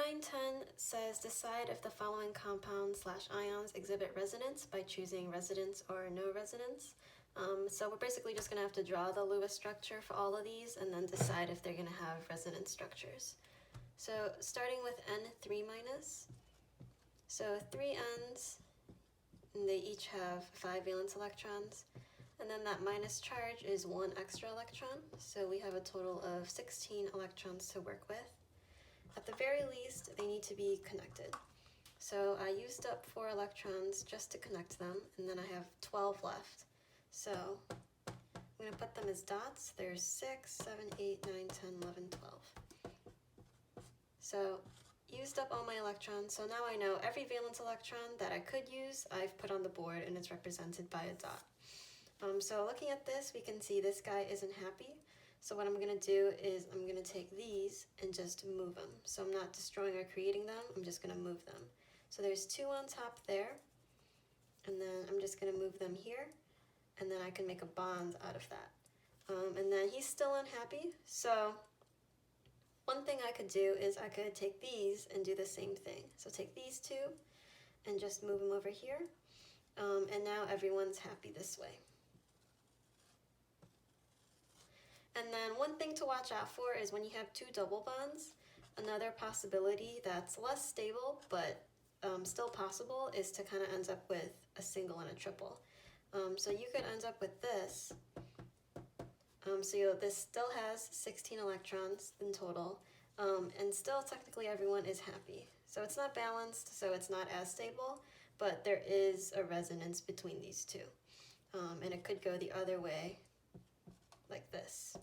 910 says decide if the following compounds / ions exhibit resonance by choosing resonance or no resonance. So we're basically just going to have to draw the Lewis structure for all of these and then decide if they're going to have resonance structures. So starting with N3 minus, so 3 Ns, and they each have 5 valence electrons, and then that minus charge is 1 extra electron, so we have a total of 16 electrons to work with. At the very least, they need to be connected. So I used up 4 electrons just to connect them, and then I have 12 left. So I'm going to put them as dots. There's 6, 7, 8, 9, 10, 11, 12. So used up all my electrons, so now I know every valence electron that I could use, I've put on the board and it's represented by a dot. So looking at this, we can see this guy isn't happy. So what I'm going to do is I'm going to take these and just move them. So I'm not destroying or creating them, I'm just going to move them. So there's 2 on top there, and then I'm just going to move them here, and then I can make a bond out of that. And then he's still unhappy, so one thing I could do is I could take these and do the same thing. So take these 2 and just move them over here, and now everyone's happy this way. And then one thing to watch out for is when you have 2 double bonds, another possibility that's less stable but still possible is to kind of end up with a single and a triple. So you could end up with this. This still has 16 electrons in total, and still technically everyone is happy. So it's not balanced, so it's not as stable, but there is a resonance between these 2. And it could go the other way, like this.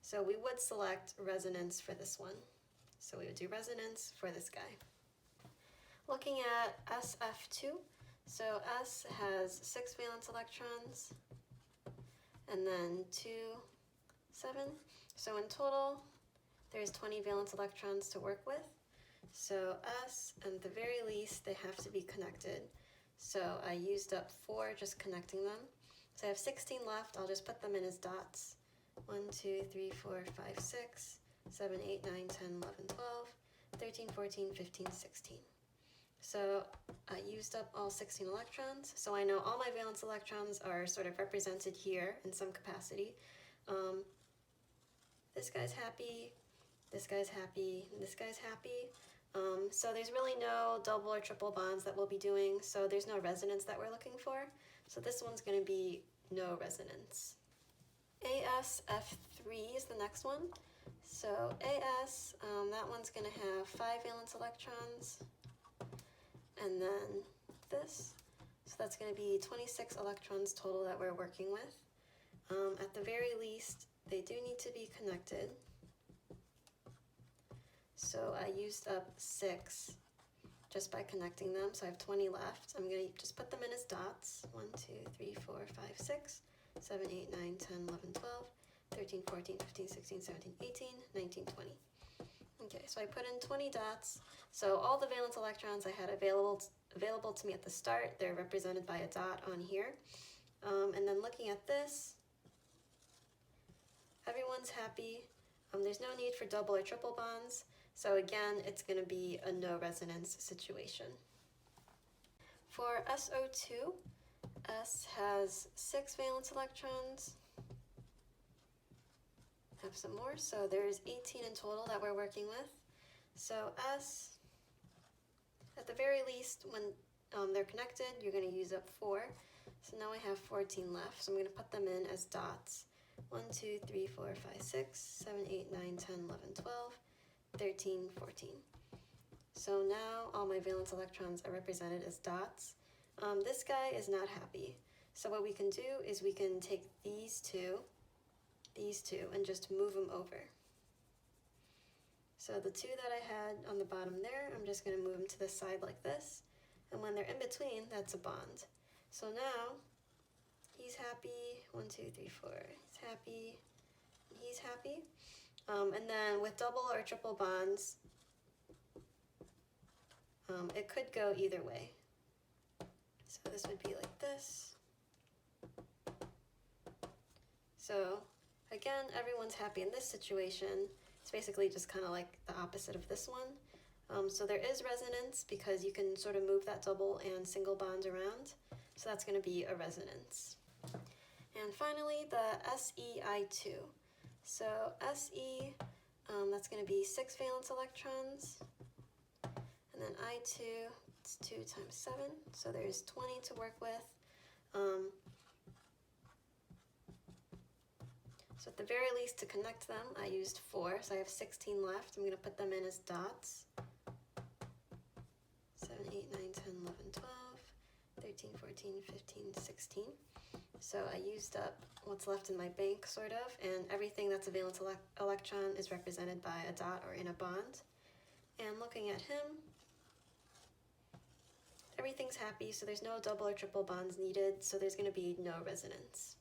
So we would select resonance for this one. So we would do resonance for this guy. Looking at SF2, so S has 6 valence electrons, and then 2, 7. So in total, there's 20 valence electrons to work with. So S, at the very least, they have to be connected. So I used up 4 just connecting them. So I have 16 left. I'll just put them in as dots. 1, 2, 3, 4, 5, 6, 7, 8, 9, 10, 11, 12, 13, 14, 15, 16. So I used up all 16 electrons. So I know all my valence electrons are sort of represented here in some capacity. This guy's happy, this guy's happy, and this guy's happy. So there's really no double or triple bonds that we'll be doing, so there's no resonance that we're looking for. So this one's going to be no resonance. AsF3 is the next one. So AS, that one's going to have 5 valence electrons, and then this. So that's going to be 26 electrons total that we're working with. At the very least, they do need to be connected. So I used up 6 just by connecting them, so I have 20 left. I'm going to just put them in as dots. 1, 2, 3, 4, 5, 6, 7, 8, 9, 10, 11, 12, 13, 14, 15, 16, 17, 18, 19, 20. Okay, so I put in 20 dots. So all the valence electrons I had available to me at the start, they're represented by a dot on here. And then looking at this, everyone's happy. There's no need for double or triple bonds. So again, it's going to be a no resonance situation. For SO2, S has 6 valence electrons. Have some more, so there's 18 in total that we're working with. So S, at the very least, when they're connected, you're going to use up 4. So now I have 14 left, so I'm going to put them in as dots. 1, 2, 3, 4, 5, 6, 7, 8, 9, 10, 11, 12, 13, 14. So now all my valence electrons are represented as dots. This guy is not happy. So what we can do is we can take these two, and just move them over. So the 2 that I had on the bottom there, I'm just going to move them to the side like this. And when they're in between, that's a bond. So now, he's happy, 1, 2, 3, 4, he's happy, he's happy. And then with double or triple bonds, it could go either way. So this would be like this. So Again, everyone's happy in this situation. It's basically just kind of like the opposite of this one. So there is resonance because you can sort of move that double and single bond around. So that's going to be a resonance. And finally, the SeI2. So Se, that's going to be 6 valence electrons. And then I2, it's 2 times 7. So there's 20 to work with. So at the very least, to connect them, I used 4. So I have 16 left. I'm going to put them in as dots. 7, 8, 9, 10, 11, 12, 13, 14, 15, 16. So I used up what's left in my bank, sort of, and everything that's a valence electron is represented by a dot or in a bond. And looking at him, everything's happy, so there's no double or triple bonds needed, so there's going to be no resonance.